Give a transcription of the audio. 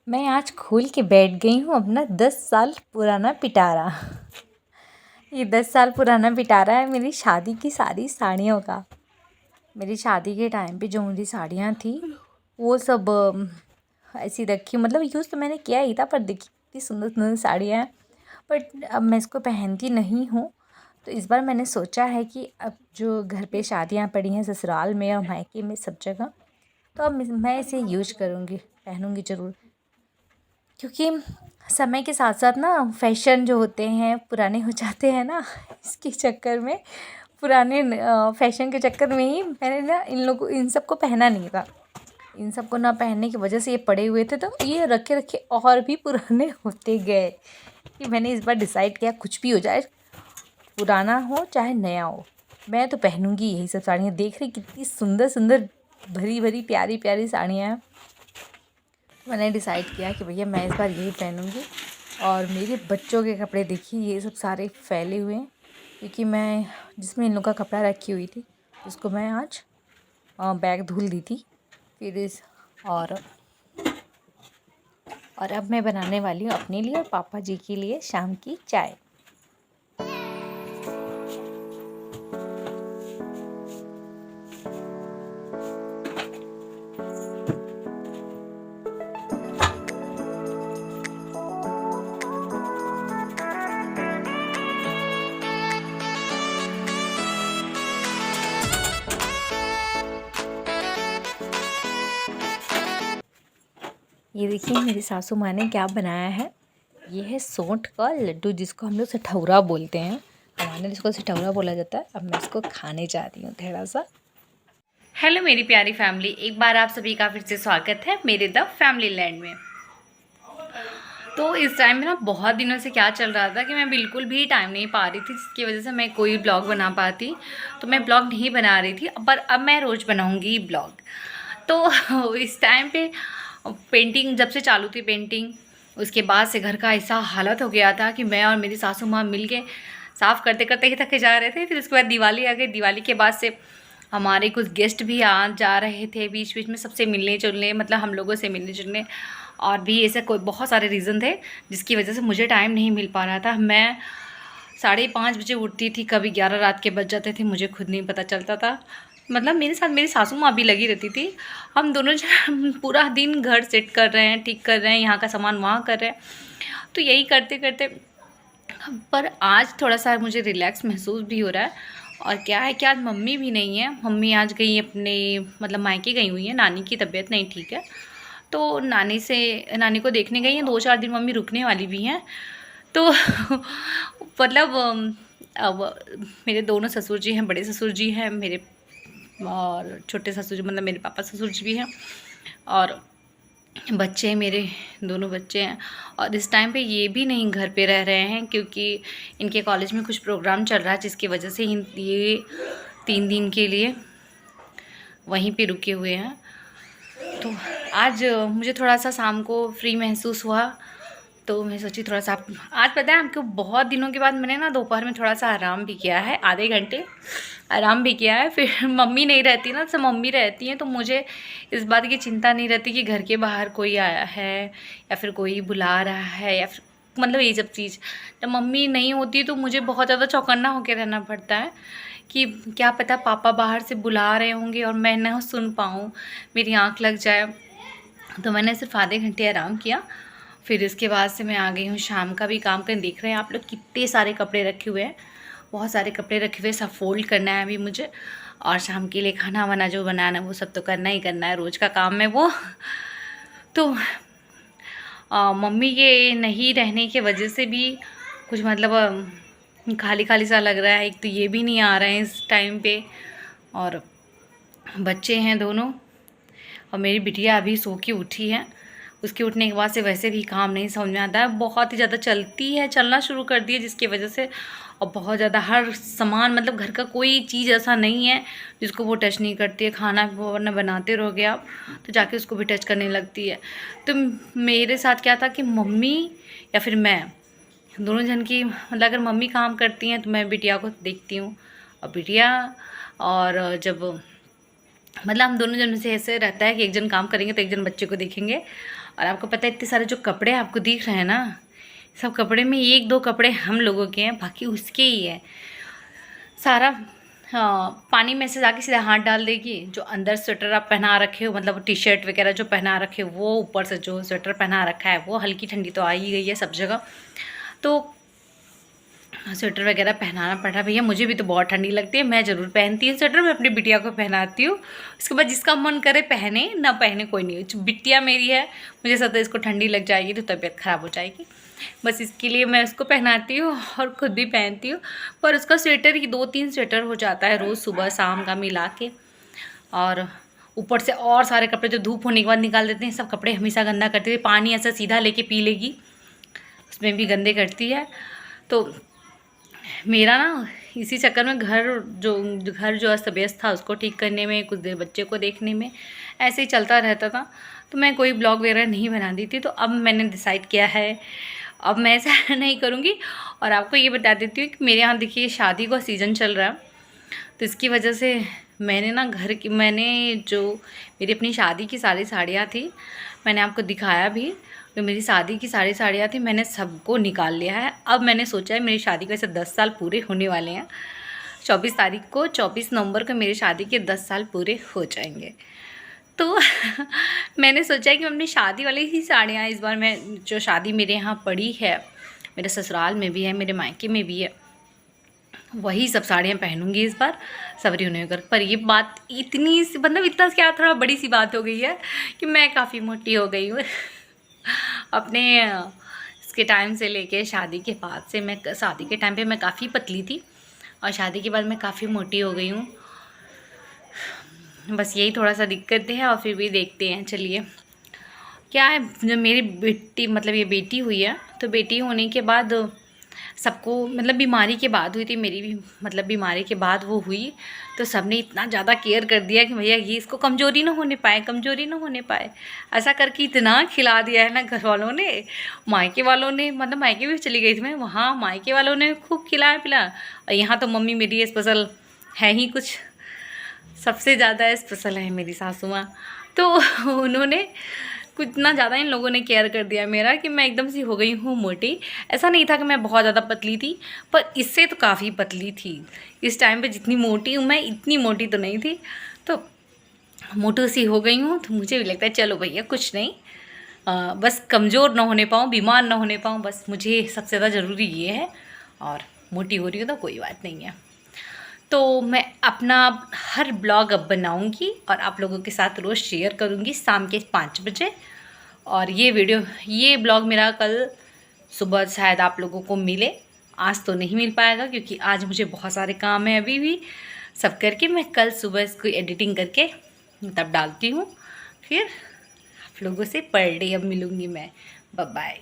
मैं आज खोल के बैठ गई हूँ अपना 10 साल पुराना पिटारा। ये 10 साल पुराना पिटारा है मेरी शादी की सारी साड़ियों का। मेरी शादी के टाइम पे जो मेरी साड़ियाँ थी वो सब ऐसी रखी, मतलब यूज़ तो मैंने किया ही था, पर देखी कितनी सुंदर सुंदर साड़ियाँ हैं, बट अब मैं इसको पहनती नहीं हूँ। तो इस बार मैंने सोचा है कि अब जो घर पे शादियाँ पड़ी हैं ससुराल में और मायके में सब जगह, तो अब मैं इसे यूज करूँगी, पहनूँगी ज़रूर। क्योंकि समय के साथ साथ ना फैशन जो होते हैं पुराने हो जाते हैं ना, इसके चक्कर में पुराने फैशन के चक्कर में ही मैंने ना इन सबको पहना नहीं था। इन सबको ना पहनने की वजह से ये पड़े हुए थे, तो ये रखे रखे और भी पुराने होते गए। कि मैंने इस बार डिसाइड किया कुछ भी हो जाए, पुराना हो चाहे नया हो, मैं तो पहनूंगी यही सब साड़ियाँ। देख रही कितनी सुंदर सुंदर भरी भरी प्यारी प्यारी साड़ियाँ हैं। मैंने डिसाइड किया कि भैया मैं इस बार यही पहनूंगी। और मेरे बच्चों के कपड़े देखिए ये सब सारे फैले हुए हैं, क्योंकि मैं जिसमें इन लोग का कपड़ा रखी हुई थी उसको मैं आज बैग धुल दी थी। फिर और और अब मैं बनाने वाली हूँ अपने लिए और पापा जी के लिए शाम की चाय। ये देखिए मेरी सासू माँ ने क्या बनाया है। ये है सौंठ का लड्डू, जिसको हम लोग सठौरा बोलते हैं। हमारे इसको सठौरा बोला जाता है। अब मैं इसको खाने जा रही हूँ थोड़ा सा। हेलो मेरी प्यारी फैमिली, एक बार आप सभी का फिर से स्वागत है मेरे द फैमिली लैंड में। तो इस टाइम में ना बहुत दिनों से क्या चल रहा था कि मैं बिल्कुल भी टाइम नहीं पा रही थी, जिसकी वजह से मैं कोई ब्लॉग बना पाती। तो मैं ब्लॉग नहीं बना रही थी, पर अब मैं रोज़ बनाऊंगी ब्लॉग। तो इस टाइम पे पेंटिंग जब से चालू थी, पेंटिंग उसके बाद से घर का ऐसा हालत हो गया था कि मैं और मेरी सासू माँ मिल के साफ़ करते करते ही थके जा रहे थे। फिर उसके बाद दिवाली आ गई। दिवाली के बाद से हमारे कुछ गेस्ट भी आ जा रहे थे बीच बीच में, सबसे मिलने जुलने, मतलब हम लोगों से मिलने जुलने। और भी ऐसे कोई बहुत सारे रीज़न थे जिसकी वजह से मुझे टाइम नहीं मिल पा रहा था। मैं 5:30 बजे उठती थी, कभी 11 रात के बज जाते थे, मुझे खुद नहीं पता चलता था। मतलब मेरे साथ मेरी सासू माँ भी लगी रहती थी। हम दोनों जन पूरा दिन घर सेट कर रहे हैं, ठीक कर रहे हैं, यहाँ का सामान वहाँ कर रहे हैं। तो यही करते करते, पर आज थोड़ा सा मुझे रिलैक्स महसूस भी हो रहा है। और क्या है कि आज मम्मी भी नहीं है। मम्मी आज गई अपने, मतलब मायके गई हुई है, नानी की तबीयत नहीं ठीक है। तो नानी को देखने गई हैं। 2-4 दिन मम्मी रुकने वाली भी हैं। तो मतलब अब मेरे दोनों ससुर जी हैं, बड़े ससुर जी हैं मेरे, और छोटे ससुर जी मतलब मेरे पापा ससुर जी भी हैं, और बच्चे हैं मेरे, दोनों बच्चे हैं। और इस टाइम पे ये भी नहीं घर पे रह रहे हैं, क्योंकि इनके कॉलेज में कुछ प्रोग्राम चल रहा है, जिसकी वजह से ये 3 दिन के लिए वहीं पे रुके हुए हैं। तो आज मुझे थोड़ा सा शाम को फ्री महसूस हुआ, तो मैं सोची थोड़ा सा आज पता है आपको, बहुत दिनों के बाद मैंने ना दोपहर में थोड़ा सा आराम भी किया है, आधे घंटे आराम भी किया है। फिर मम्मी नहीं रहती ना, सब मम्मी रहती हैं, तो मुझे इस बात की चिंता नहीं रहती कि घर के बाहर कोई आया है या फिर कोई बुला रहा है, या फिर मतलब ये सब चीज़। जब मम्मी नहीं होती तो मुझे बहुत ज़्यादा चौकन्ना होकर रहना पड़ता है कि क्या पता पापा बाहर से बुला रहे होंगे और मैं ना सुन पाऊँ, मेरी आँख लग जाए। तो मैंने सिर्फ आधे घंटे आराम किया। फिर इसके बाद से मैं आ गई हूँ शाम का भी काम करने। देख रहे हैं आप लोग कितने सारे कपड़े रखे हुए हैं, बहुत सारे कपड़े रखे हुए, सब फोल्ड करना है अभी मुझे। और शाम के लिए खाना वाना जो बनाना है वो सब तो करना ही करना है, रोज़ का काम है वो। तो मम्मी के नहीं रहने की वजह से भी कुछ मतलब खाली खाली सा लग रहा है। एक तो ये भी नहीं आ रहे हैं इस टाइम पे, और बच्चे हैं दोनों, और मेरी बिटिया अभी सो के उठी है। उसके उठने के बाद से वैसे भी काम नहीं समझ में आता है, बहुत ही ज़्यादा चलती है, चलना शुरू कर दी है, जिसकी वजह से और बहुत ज़्यादा हर सामान, मतलब घर का कोई चीज़ ऐसा नहीं है जिसको वो टच नहीं करती है। खाना वरना बनाते रहोगे आप तो जाके उसको भी टच करने लगती है। तो मेरे साथ क्या था कि मम्मी या फिर मैं, दोनों जन की, मतलब अगर मम्मी काम करती हैं तो मैं बिटिया को देखती हूँ, और बिटिया, और जब मतलब हम दोनों जन में से ऐसे रहता है कि एक जन काम करेंगे तो एक जन बच्चे को देखेंगे। और आपको पता है इतने सारे जो कपड़े आपको दिख रहे हैं ना, सब कपड़े में 1-2 कपड़े हम लोगों के हैं, बाकी उसके ही है सारा। हाँ, पानी में से जाके सीधा हाथ डाल देगी। जो अंदर स्वेटर आप पहना रखे हो, मतलब टी शर्ट वगैरह जो पहना रखे हो, वो ऊपर से जो स्वेटर पहना रखा है वो हल्की ठंडी तो आ ही गई है सब जगह, तो स्वेटर वगैरह पहनाना पड़ रहा। भैया मुझे भी तो बहुत ठंडी लगती है, मैं ज़रूर पहनती हूँ स्वेटर, मैं अपनी बिटिया को पहनाती हूँ। उसके बाद जिसका मन करे पहने, ना पहने कोई नहीं। बिटिया मेरी है, मुझे लगता है इसको ठंडी लग जाएगी तो तबीयत ख़राब हो जाएगी, बस इसके लिए मैं उसको पहनाती हूँ और ख़ुद भी पहनती हूँ। पर उसका स्वेटर ही 2-3 स्वेटर हो जाता है रोज़ सुबह शाम का मिला के, और ऊपर से और सारे कपड़े जो धूप होने के बाद निकाल देते हैं, सब कपड़े हमेशा गंदा करती है। पानी ऐसा सीधा लेके पी लेगी, उसमें भी गंदे करती है। तो मेरा ना इसी चक्कर में घर जो अस्त व्यस्त था उसको ठीक करने में, कुछ देर बच्चे को देखने में, ऐसे ही चलता रहता था, तो मैं कोई ब्लॉग वगैरह नहीं बनाती थी। तो अब मैंने डिसाइड किया है, अब मैं ऐसा नहीं करूँगी। और आपको ये बता देती हूँ कि मेरे यहाँ देखिए शादी का सीज़न चल रहा है, तो इसकी वजह से मैंने ना जो मेरी अपनी शादी की सारी साड़ियाँ थी, मैंने आपको दिखाया भी, तो मेरी शादी की सारी साड़ियाँ थी, मैंने सबको निकाल लिया है। अब मैंने सोचा है, मेरी शादी को ऐसे 10 साल पूरे होने वाले हैं। 24 नवंबर को मेरी शादी के 10 साल पूरे हो जाएंगे। तो मैंने सोचा है कि मैं अपनी शादी वाली ही साड़ियाँ इस बार, मैं जो शादी मेरे यहाँ पड़ी है, मेरे ससुराल में भी है, मेरे मायके में भी है, वही सब साड़ियाँ पहनूंगी इस बार सवरी होने कर। पर ये बात इतनी मतलब इतना क्या थोड़ा बड़ी सी बात हो गई है कि मैं काफ़ी मोटी हो गई हूँ। अपने इसके टाइम से लेके शादी के बाद से, मैं शादी के टाइम पे मैं काफ़ी पतली थी और शादी के बाद मैं काफ़ी मोटी हो गई हूँ। बस यही थोड़ा सा दिक्कत है, और फिर भी देखते हैं। चलिए, क्या है, जब मेरी बेटी मतलब ये बेटी हुई है, तो बेटी होने के बाद सबको, मतलब बीमारी के बाद हुई थी मेरी भी, मतलब बीमारी के बाद वो हुई, तो सबने इतना ज़्यादा केयर कर दिया कि भैया ये इसको कमज़ोरी ना होने पाए, ऐसा करके इतना खिला दिया है ना घर वालों ने, मायके वालों ने, मतलब मायके भी चली गई थी मैं वहाँ, मायके वालों ने खूब खिलाया पिलाया। और यहाँ तो मम्मी मेरी स्पेशल है ही कुछ, सबसे ज़्यादा स्पेशल है मेरी सासू माँ। तो उन्होंने कुछ इतना ज़्यादा इन लोगों ने केयर कर दिया मेरा कि मैं एकदम से हो गई हूँ मोटी। ऐसा नहीं था कि मैं बहुत ज़्यादा पतली थी, पर इससे तो काफ़ी पतली थी। इस टाइम पे जितनी मोटी हूँ मैं, इतनी मोटी तो नहीं थी, तो मोटी सी हो गई हूँ। तो मुझे भी लगता है चलो भैया कुछ नहीं, बस कमज़ोर ना होने पाऊँ, बीमार ना होने पाऊँ, बस मुझे सबसे ज़्यादा ज़रूरी ये है। और मोटी हो रही हूँ तो कोई बात नहीं है। तो मैं अपना हर ब्लॉग अब बनाऊंगी और आप लोगों के साथ रोज़ शेयर करूंगी शाम के 5 बजे। और ये ब्लॉग मेरा कल सुबह शायद आप लोगों को मिले, आज तो नहीं मिल पाएगा क्योंकि आज मुझे बहुत सारे काम है अभी भी, सब करके मैं कल सुबह इसको एडिटिंग करके तब डालती हूँ। फिर आप लोगों से पर डे अब मिलूँगी मैं। Bye bye.